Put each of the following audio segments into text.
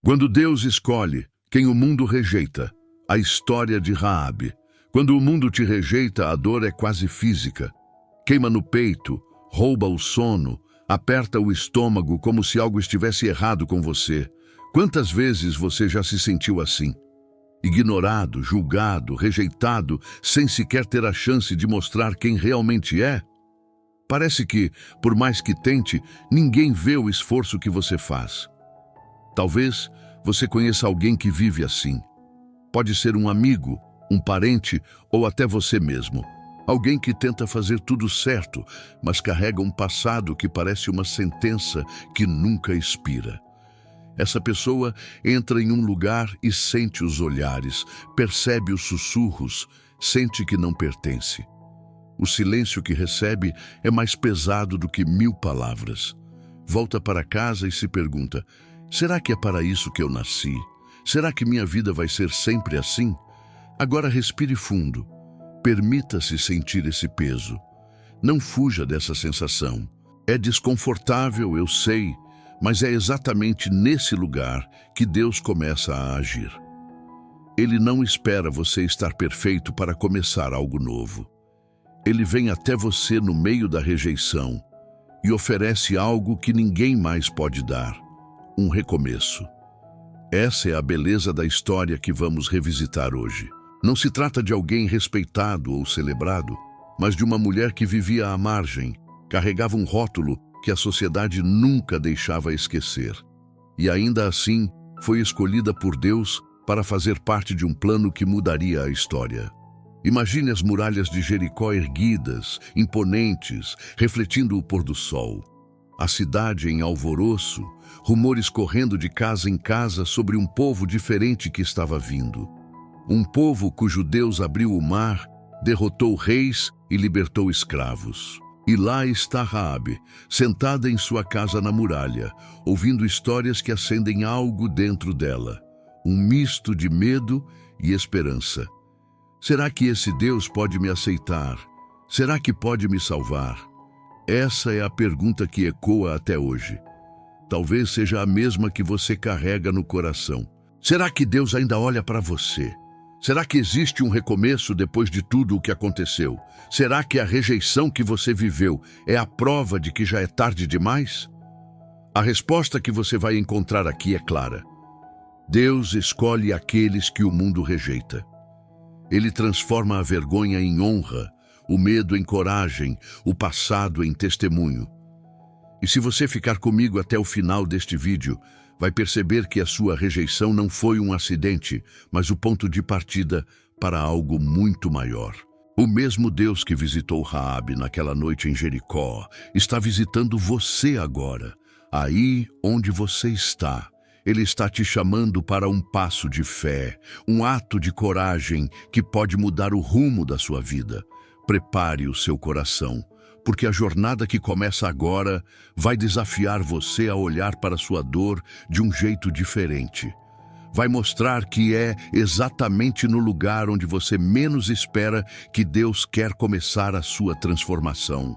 Quando Deus escolhe quem o mundo rejeita, a história de Raabe. Quando o mundo te rejeita, a dor é quase física. Queima no peito, rouba o sono, aperta o estômago como se algo estivesse errado com você. Quantas vezes você já se sentiu assim? Ignorado, julgado, rejeitado, sem sequer ter a chance de mostrar quem realmente é? Parece que, por mais que tente, ninguém vê o esforço que você faz. Talvez você conheça alguém que vive assim. Pode ser um amigo, um parente ou até você mesmo. Alguém que tenta fazer tudo certo, mas carrega um passado que parece uma sentença que nunca expira. Essa pessoa entra em um lugar e sente os olhares, percebe os sussurros, sente que não pertence. O silêncio que recebe é mais pesado do que 1000 palavras. Volta para casa e se pergunta: será que é para isso que eu nasci? Será que minha vida vai ser sempre assim? Agora respire fundo. Permita-se sentir esse peso. Não fuja dessa sensação. É desconfortável, eu sei, mas é exatamente nesse lugar que Deus começa a agir. Ele não espera você estar perfeito para começar algo novo. Ele vem até você no meio da rejeição e oferece algo que ninguém mais pode dar: um recomeço. Essa é a beleza da história que vamos revisitar hoje. Não se trata de alguém respeitado ou celebrado, mas de uma mulher que vivia à margem, carregava um rótulo que a sociedade nunca deixava esquecer. E ainda assim, foi escolhida por Deus para fazer parte de um plano que mudaria a história. Imagine as muralhas de Jericó erguidas, imponentes, refletindo o pôr do sol. A cidade em alvoroço, rumores correndo de casa em casa sobre um povo diferente que estava vindo. Um povo cujo Deus abriu o mar, derrotou reis e libertou escravos. E lá está Raabe, sentada em sua casa na muralha, ouvindo histórias que acendem algo dentro dela. Um misto de medo e esperança. Será que esse Deus pode me aceitar? Será que pode me salvar? Essa é a pergunta que ecoa até hoje. Talvez seja a mesma que você carrega no coração. Será que Deus ainda olha para você? Será que existe um recomeço depois de tudo o que aconteceu? Será que a rejeição que você viveu é a prova de que já é tarde demais? A resposta que você vai encontrar aqui é clara. Deus escolhe aqueles que o mundo rejeita. Ele transforma a vergonha em honra, o medo em coragem, o passado em testemunho. E se você ficar comigo até o final deste vídeo, vai perceber que a sua rejeição não foi um acidente, mas o ponto de partida para algo muito maior. O mesmo Deus que visitou Raabe naquela noite em Jericó está visitando você agora, aí onde você está. Ele está te chamando para um passo de fé, um ato de coragem que pode mudar o rumo da sua vida. Prepare o seu coração, porque a jornada que começa agora vai desafiar você a olhar para sua dor de um jeito diferente. Vai mostrar que é exatamente no lugar onde você menos espera que Deus quer começar a sua transformação.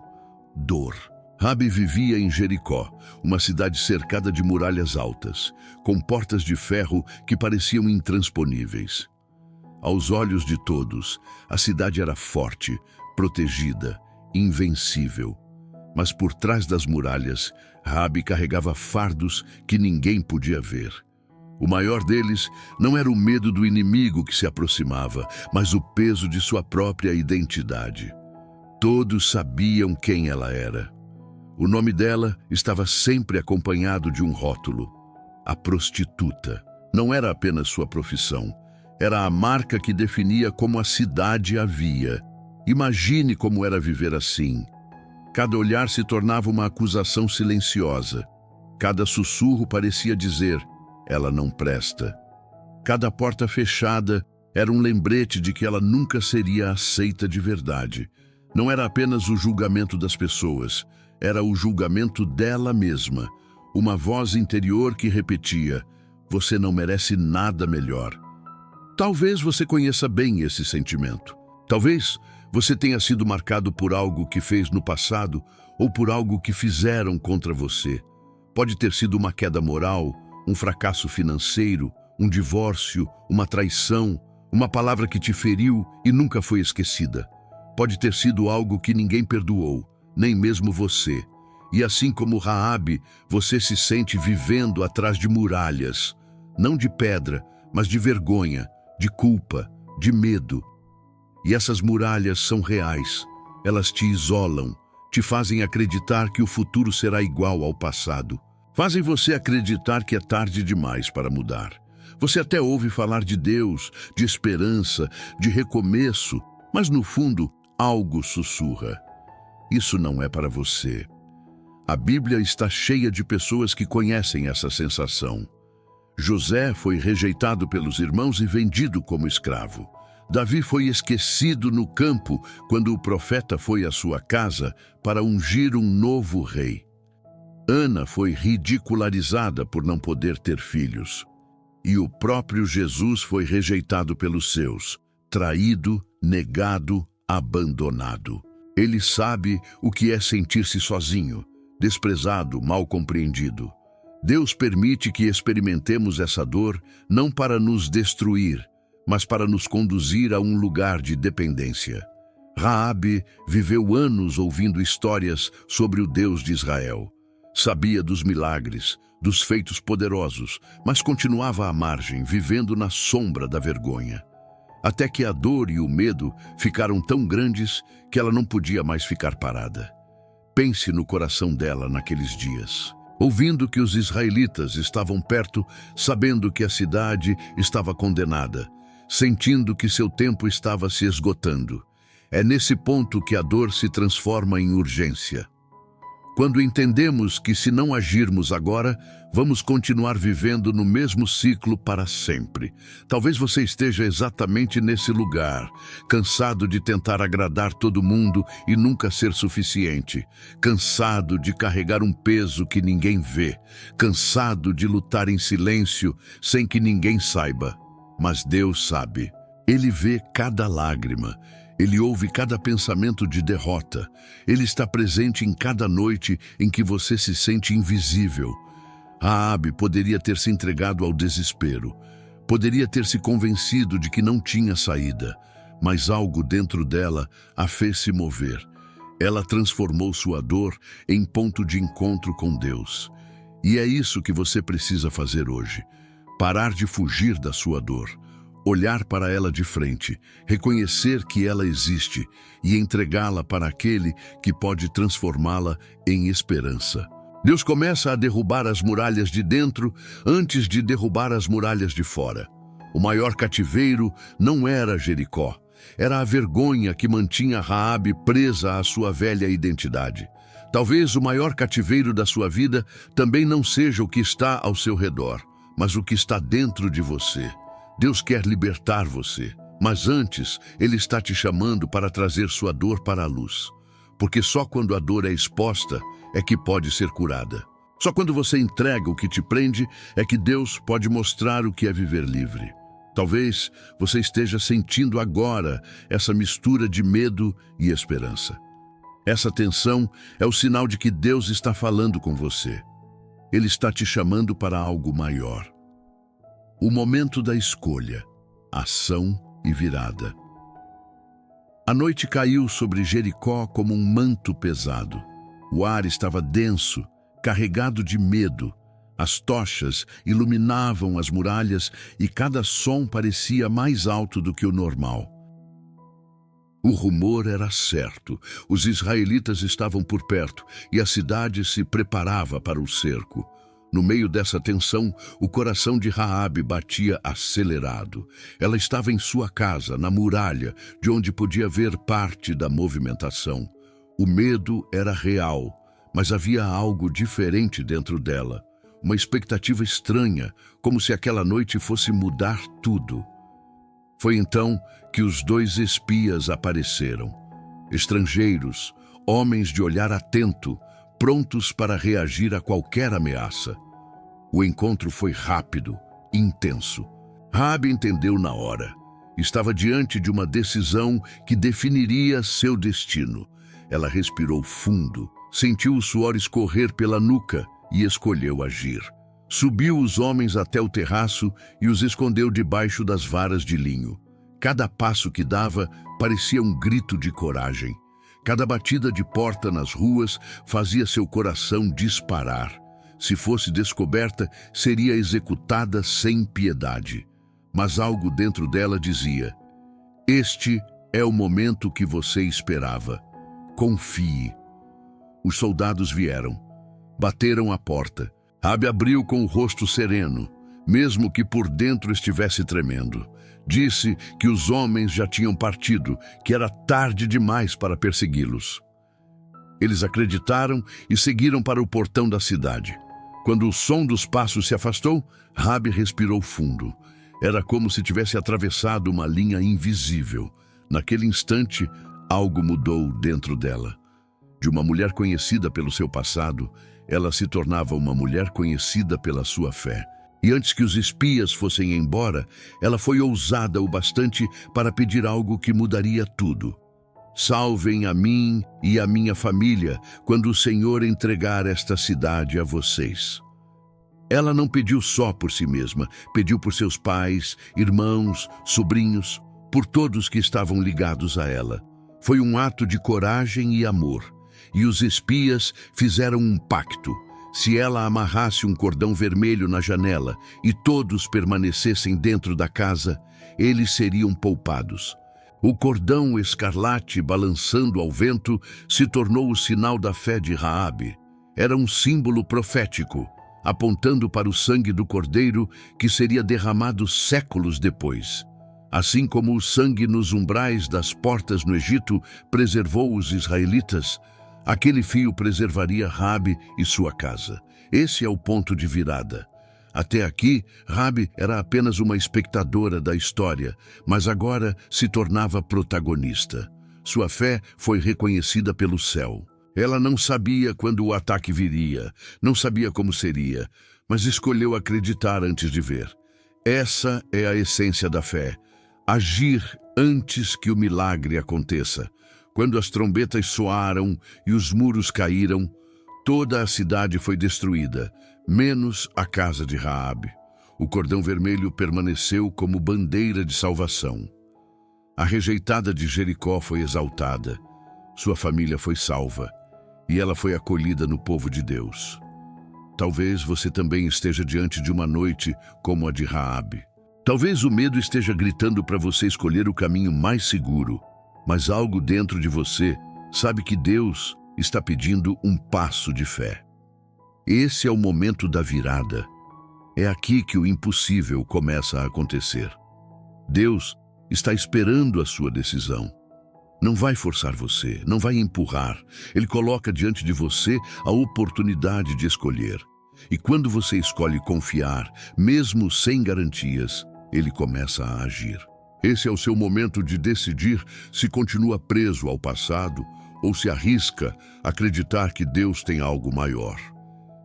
Dor. Raabe vivia em Jericó, uma cidade cercada de muralhas altas, com portas de ferro que pareciam intransponíveis. Aos olhos de todos, a cidade era forte, protegida, invencível. Mas por trás das muralhas, Raabe carregava fardos que ninguém podia ver. O maior deles não era o medo do inimigo que se aproximava, mas o peso de sua própria identidade. Todos sabiam quem ela era. O nome dela estava sempre acompanhado de um rótulo: a prostituta. Não era apenas sua profissão, era a marca que definia como a cidade a via. Imagine como era viver assim. Cada olhar se tornava uma acusação silenciosa. Cada sussurro parecia dizer: ela não presta. Cada porta fechada era um lembrete de que ela nunca seria aceita de verdade. Não era apenas o julgamento das pessoas, era o julgamento dela mesma. Uma voz interior que repetia: você não merece nada melhor. Talvez você conheça bem esse sentimento. Talvez você tenha sido marcado por algo que fez no passado ou por algo que fizeram contra você. Pode ter sido uma queda moral, um fracasso financeiro, um divórcio, uma traição, uma palavra que te feriu e nunca foi esquecida. Pode ter sido algo que ninguém perdoou, nem mesmo você. E assim como Raabe, você se sente vivendo atrás de muralhas, não de pedra, mas de vergonha, de culpa, de medo. E essas muralhas são reais. Elas te isolam, te fazem acreditar que o futuro será igual ao passado. Fazem você acreditar que é tarde demais para mudar. Você até ouve falar de Deus, de esperança, de recomeço, mas no fundo, algo sussurra. Isso não é para você. A Bíblia está cheia de pessoas que conhecem essa sensação. José foi rejeitado pelos irmãos e vendido como escravo. Davi foi esquecido no campo quando o profeta foi à sua casa para ungir um novo rei. Ana foi ridicularizada por não poder ter filhos. E o próprio Jesus foi rejeitado pelos seus, traído, negado, abandonado. Ele sabe o que é sentir-se sozinho, desprezado, mal compreendido. Deus permite que experimentemos essa dor não para nos destruir, mas para nos conduzir a um lugar de dependência. Raabe viveu anos ouvindo histórias sobre o Deus de Israel. Sabia dos milagres, dos feitos poderosos, mas continuava à margem, vivendo na sombra da vergonha. Até que a dor e o medo ficaram tão grandes que ela não podia mais ficar parada. Pense no coração dela naqueles dias. Ouvindo que os israelitas estavam perto, sabendo que a cidade estava condenada, sentindo que seu tempo estava se esgotando. É nesse ponto que a dor se transforma em urgência. Quando entendemos que se não agirmos agora, vamos continuar vivendo no mesmo ciclo para sempre. Talvez você esteja exatamente nesse lugar, cansado de tentar agradar todo mundo e nunca ser suficiente, cansado de carregar um peso que ninguém vê, cansado de lutar em silêncio sem que ninguém saiba. Mas Deus sabe. Ele vê cada lágrima. Ele ouve cada pensamento de derrota. Ele está presente em cada noite em que você se sente invisível. Raabe poderia ter se entregado ao desespero. Poderia ter se convencido de que não tinha saída. Mas algo dentro dela a fez se mover. Ela transformou sua dor em ponto de encontro com Deus. E é isso que você precisa fazer hoje. Parar de fugir da sua dor. Olhar para ela de frente, reconhecer que ela existe e entregá-la para aquele que pode transformá-la em esperança. Deus começa a derrubar as muralhas de dentro antes de derrubar as muralhas de fora. O maior cativeiro não era Jericó, era a vergonha que mantinha Raabe presa à sua velha identidade. Talvez o maior cativeiro da sua vida também não seja o que está ao seu redor, mas o que está dentro de você. Deus quer libertar você, mas antes Ele está te chamando para trazer sua dor para a luz. Porque só quando a dor é exposta é que pode ser curada. Só quando você entrega o que te prende é que Deus pode mostrar o que é viver livre. Talvez você esteja sentindo agora essa mistura de medo e esperança. Essa tensão é o sinal de que Deus está falando com você. Ele está te chamando para algo maior. O momento da escolha, ação e virada. A noite caiu sobre Jericó como um manto pesado. O ar estava denso, carregado de medo. As tochas iluminavam as muralhas e cada som parecia mais alto do que o normal. O rumor era certo. Os israelitas estavam por perto e a cidade se preparava para o cerco. No meio dessa tensão, o coração de Raabe batia acelerado. Ela estava em sua casa, na muralha, de onde podia ver parte da movimentação. O medo era real, mas havia algo diferente dentro dela. Uma expectativa estranha, como se aquela noite fosse mudar tudo. Foi então que os dois espias apareceram. Estrangeiros, homens de olhar atento, prontos para reagir a qualquer ameaça. O encontro foi rápido, intenso. Raabe entendeu na hora. Estava diante de uma decisão que definiria seu destino. Ela respirou fundo, sentiu o suor escorrer pela nuca e escolheu agir. Subiu os homens até o terraço e os escondeu debaixo das varas de linho. Cada passo que dava parecia um grito de coragem. Cada batida de porta nas ruas fazia seu coração disparar. Se fosse descoberta, seria executada sem piedade. Mas algo dentro dela dizia: este é o momento que você esperava. Confie. Os soldados vieram. Bateram à porta. Raabe abriu com o rosto sereno, mesmo que por dentro estivesse tremendo. Disse que os homens já tinham partido, que era tarde demais para persegui-los. Eles acreditaram e seguiram para o portão da cidade. Quando o som dos passos se afastou, Raabe respirou fundo. Era como se tivesse atravessado uma linha invisível. Naquele instante, algo mudou dentro dela. De uma mulher conhecida pelo seu passado, ela se tornava uma mulher conhecida pela sua fé. E antes que os espias fossem embora, ela foi ousada o bastante para pedir algo que mudaria tudo. Salvem a mim e a minha família quando o Senhor entregar esta cidade a vocês. Ela não pediu só por si mesma, pediu por seus pais, irmãos, sobrinhos, por todos que estavam ligados a ela. Foi um ato de coragem e amor. E os espias fizeram um pacto. Se ela amarrasse um cordão vermelho na janela e todos permanecessem dentro da casa, eles seriam poupados. O cordão escarlate balançando ao vento se tornou o sinal da fé de Raabe. Era um símbolo profético, apontando para o sangue do cordeiro que seria derramado séculos depois. Assim como o sangue nos umbrais das portas no Egito preservou os israelitas, aquele fio preservaria Raabe e sua casa. Esse é o ponto de virada. Até aqui, Raabe era apenas uma espectadora da história, mas agora se tornava protagonista. Sua fé foi reconhecida pelo céu. Ela não sabia quando o ataque viria, não sabia como seria, mas escolheu acreditar antes de ver. Essa é a essência da fé: agir antes que o milagre aconteça. Quando as trombetas soaram e os muros caíram, toda a cidade foi destruída, menos a casa de Raabe. O cordão vermelho permaneceu como bandeira de salvação. A rejeitada de Jericó foi exaltada, sua família foi salva, e ela foi acolhida no povo de Deus. Talvez você também esteja diante de uma noite como a de Raabe. Talvez o medo esteja gritando para você escolher o caminho mais seguro, mas algo dentro de você sabe que Deus está pedindo um passo de fé. Esse é o momento da virada. É aqui que o impossível começa a acontecer. Deus está esperando a sua decisão. Não vai forçar você, não vai empurrar. Ele coloca diante de você a oportunidade de escolher. E quando você escolhe confiar, mesmo sem garantias, ele começa a agir. Esse é o seu momento de decidir se continua preso ao passado ou se arrisca acreditar que Deus tem algo maior.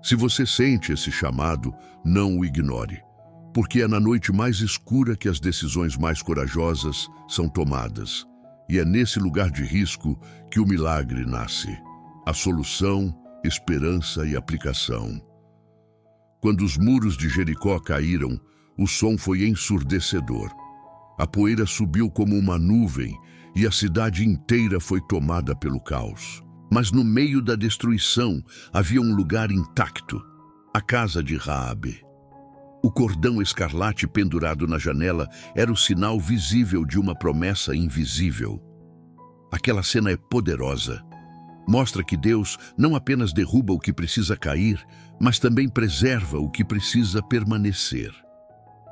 Se você sente esse chamado, não o ignore, porque é na noite mais escura que as decisões mais corajosas são tomadas. E é nesse lugar de risco que o milagre nasce. A solução, esperança e aplicação. Quando os muros de Jericó caíram, o som foi ensurdecedor. A poeira subiu como uma nuvem e a cidade inteira foi tomada pelo caos. Mas no meio da destruição havia um lugar intacto, a casa de Raabe. O cordão escarlate pendurado na janela era o sinal visível de uma promessa invisível. Aquela cena é poderosa. Mostra que Deus não apenas derruba o que precisa cair, mas também preserva o que precisa permanecer.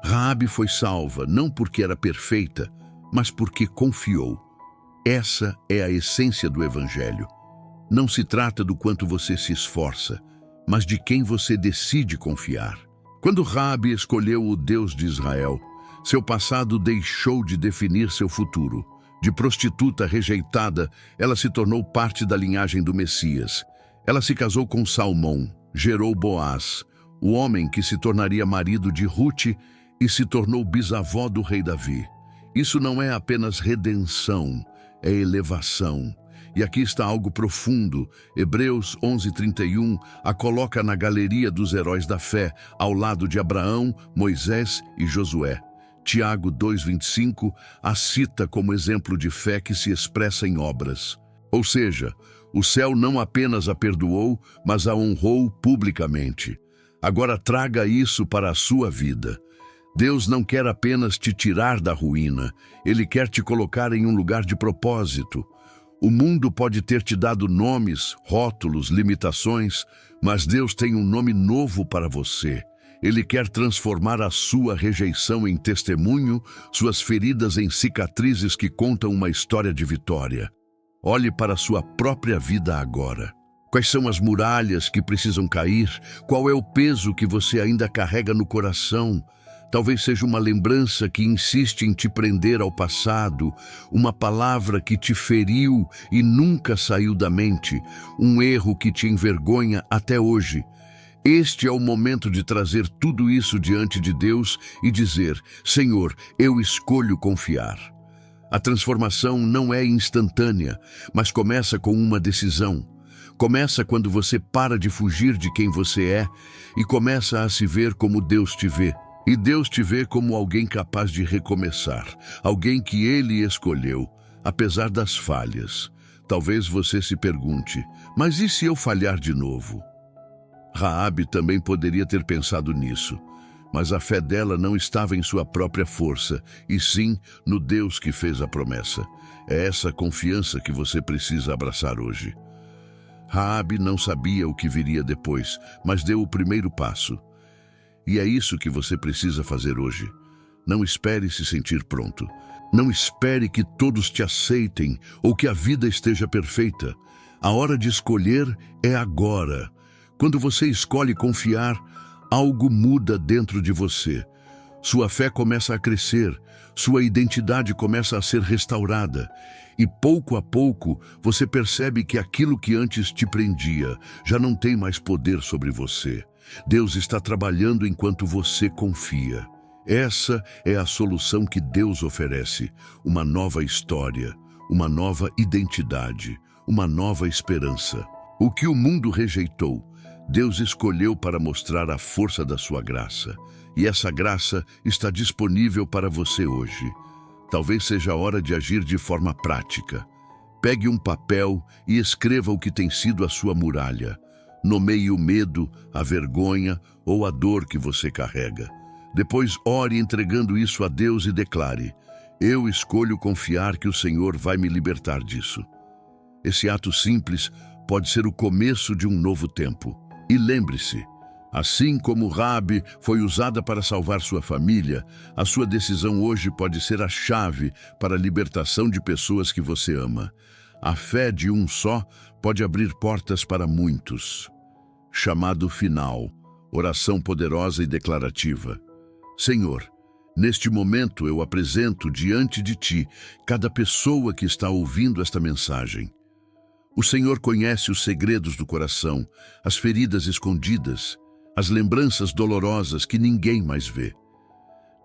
Raabe foi salva não porque era perfeita, mas porque confiou. Essa é a essência do Evangelho. Não se trata do quanto você se esforça, mas de quem você decide confiar. Quando Raabe escolheu o Deus de Israel, seu passado deixou de definir seu futuro. De prostituta rejeitada, ela se tornou parte da linhagem do Messias. Ela se casou com Salmão, gerou Boaz, o homem que se tornaria marido de Rute e se tornou bisavó do rei Davi. Isso não é apenas redenção, é elevação. E aqui está algo profundo. Hebreus 11:31 a coloca na galeria dos heróis da fé, ao lado de Abraão, Moisés e Josué. Tiago 2:25 a cita como exemplo de fé que se expressa em obras. Ou seja, o céu não apenas a perdoou, mas a honrou publicamente. Agora traga isso para a sua vida. Deus não quer apenas te tirar da ruína, Ele quer te colocar em um lugar de propósito. O mundo pode ter te dado nomes, rótulos, limitações, mas Deus tem um nome novo para você. Ele quer transformar a sua rejeição em testemunho, suas feridas em cicatrizes que contam uma história de vitória. Olhe para a sua própria vida agora. Quais são as muralhas que precisam cair? Qual é o peso que você ainda carrega no coração? Talvez seja uma lembrança que insiste em te prender ao passado, uma palavra que te feriu e nunca saiu da mente, um erro que te envergonha até hoje. Este é o momento de trazer tudo isso diante de Deus e dizer: Senhor, eu escolho confiar. A transformação não é instantânea, mas começa com uma decisão. Começa quando você para de fugir de quem você é e começa a se ver como Deus te vê. E Deus te vê como alguém capaz de recomeçar, alguém que Ele escolheu, apesar das falhas. Talvez você se pergunte: mas e se eu falhar de novo? Raabe também poderia ter pensado nisso, mas a fé dela não estava em sua própria força, e sim no Deus que fez a promessa. É essa confiança que você precisa abraçar hoje. Raabe não sabia o que viria depois, mas deu o primeiro passo. E é isso que você precisa fazer hoje. Não espere se sentir pronto. Não espere que todos te aceitem ou que a vida esteja perfeita. A hora de escolher é agora. Quando você escolhe confiar, algo muda dentro de você. Sua fé começa a crescer, sua identidade começa a ser restaurada. E pouco a pouco você percebe que aquilo que antes te prendia já não tem mais poder sobre você. Deus está trabalhando enquanto você confia. Essa é a solução que Deus oferece: uma nova história, uma nova identidade, uma nova esperança. O que o mundo rejeitou, Deus escolheu para mostrar a força da sua graça. E essa graça está disponível para você hoje. Talvez seja a hora de agir de forma prática. Pegue um papel e escreva o que tem sido a sua muralha. Nomeie o medo, a vergonha ou a dor que você carrega. Depois ore entregando isso a Deus e declare: eu escolho confiar que o Senhor vai me libertar disso. Esse ato simples pode ser o começo de um novo tempo. E lembre-se, assim como Raabe foi usada para salvar sua família, a sua decisão hoje pode ser a chave para a libertação de pessoas que você ama. A fé de um só pode abrir portas para muitos. Chamado final, oração poderosa e declarativa. Senhor, neste momento eu apresento diante de Ti cada pessoa que está ouvindo esta mensagem. O Senhor conhece os segredos do coração, as feridas escondidas, as lembranças dolorosas que ninguém mais vê.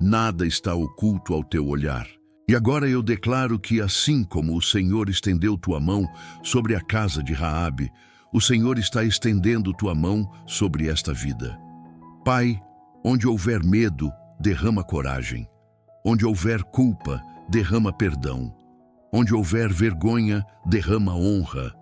Nada está oculto ao Teu olhar. E agora eu declaro que, assim como o Senhor estendeu Tua mão sobre a casa de Raabe, o Senhor está estendendo Tua mão sobre esta vida. Pai, onde houver medo, derrama coragem. Onde houver culpa, derrama perdão. Onde houver vergonha, derrama honra.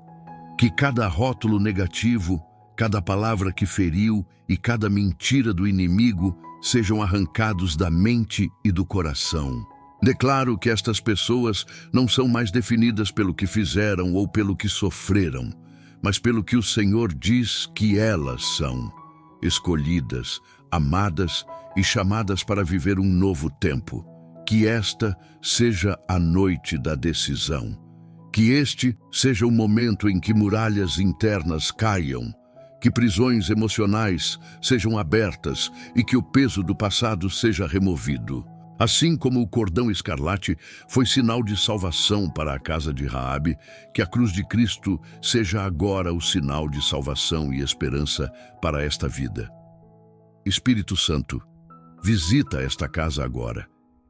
Que cada rótulo negativo, cada palavra que feriu e cada mentira do inimigo sejam arrancados da mente e do coração. Declaro que estas pessoas não são mais definidas pelo que fizeram ou pelo que sofreram, mas pelo que o Senhor diz que elas são: escolhidas, amadas e chamadas para viver um novo tempo. Que esta seja a noite da decisão. Que este seja o momento em que muralhas internas caiam, que prisões emocionais sejam abertas e que o peso do passado seja removido. Assim como o cordão escarlate foi sinal de salvação para a casa de Raabe, que a cruz de Cristo seja agora o sinal de salvação e esperança para esta vida. Espírito Santo, visita esta casa agora.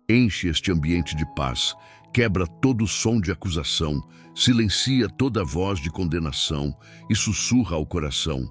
Enche este ambiente de paz, quebra todo som de acusação, silencia toda voz de condenação e sussurra ao coração: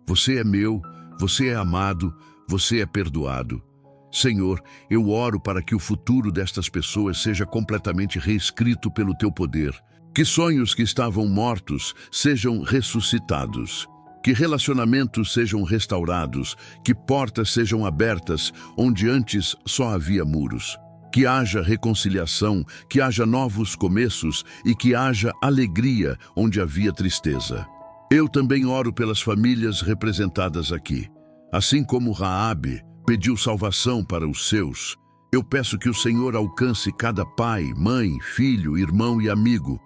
você é meu, você é amado, você é perdoado. Senhor, eu oro para que o futuro destas pessoas seja completamente reescrito pelo teu poder. Que sonhos que estavam mortos sejam ressuscitados. Que relacionamentos sejam restaurados, que portas sejam abertas onde antes só havia muros. Que haja reconciliação, que haja novos começos e que haja alegria onde havia tristeza. Eu também oro pelas famílias representadas aqui. Assim como Raabe pediu salvação para os seus, eu peço que o Senhor alcance cada pai, mãe, filho, irmão e amigo.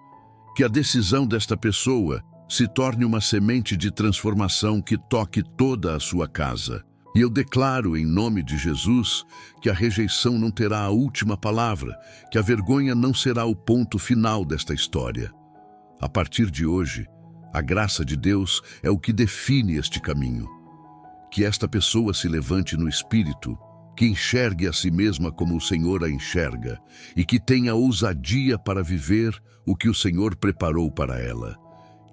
Que a decisão desta pessoa se torne uma semente de transformação que toque toda a sua casa. E eu declaro, em nome de Jesus, que a rejeição não terá a última palavra, que a vergonha não será o ponto final desta história. A partir de hoje, a graça de Deus é o que define este caminho. Que esta pessoa se levante no espírito, que enxergue a si mesma como o Senhor a enxerga e que tenha ousadia para viver o que o Senhor preparou para ela.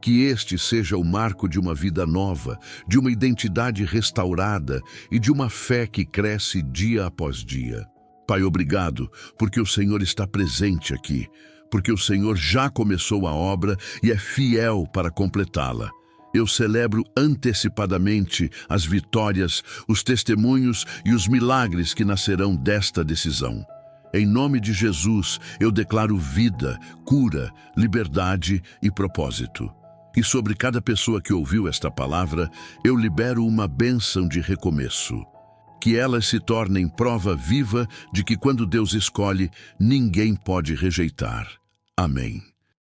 Que este seja o marco de uma vida nova, de uma identidade restaurada e de uma fé que cresce dia após dia. Pai, obrigado, porque o Senhor está presente aqui, porque o Senhor já começou a obra e é fiel para completá-la. Eu celebro antecipadamente as vitórias, os testemunhos e os milagres que nascerão desta decisão. Em nome de Jesus, eu declaro vida, cura, liberdade e propósito. E sobre cada pessoa que ouviu esta palavra, eu libero uma bênção de recomeço. Que elas se tornem prova viva de que quando Deus escolhe, ninguém pode rejeitar. Amém.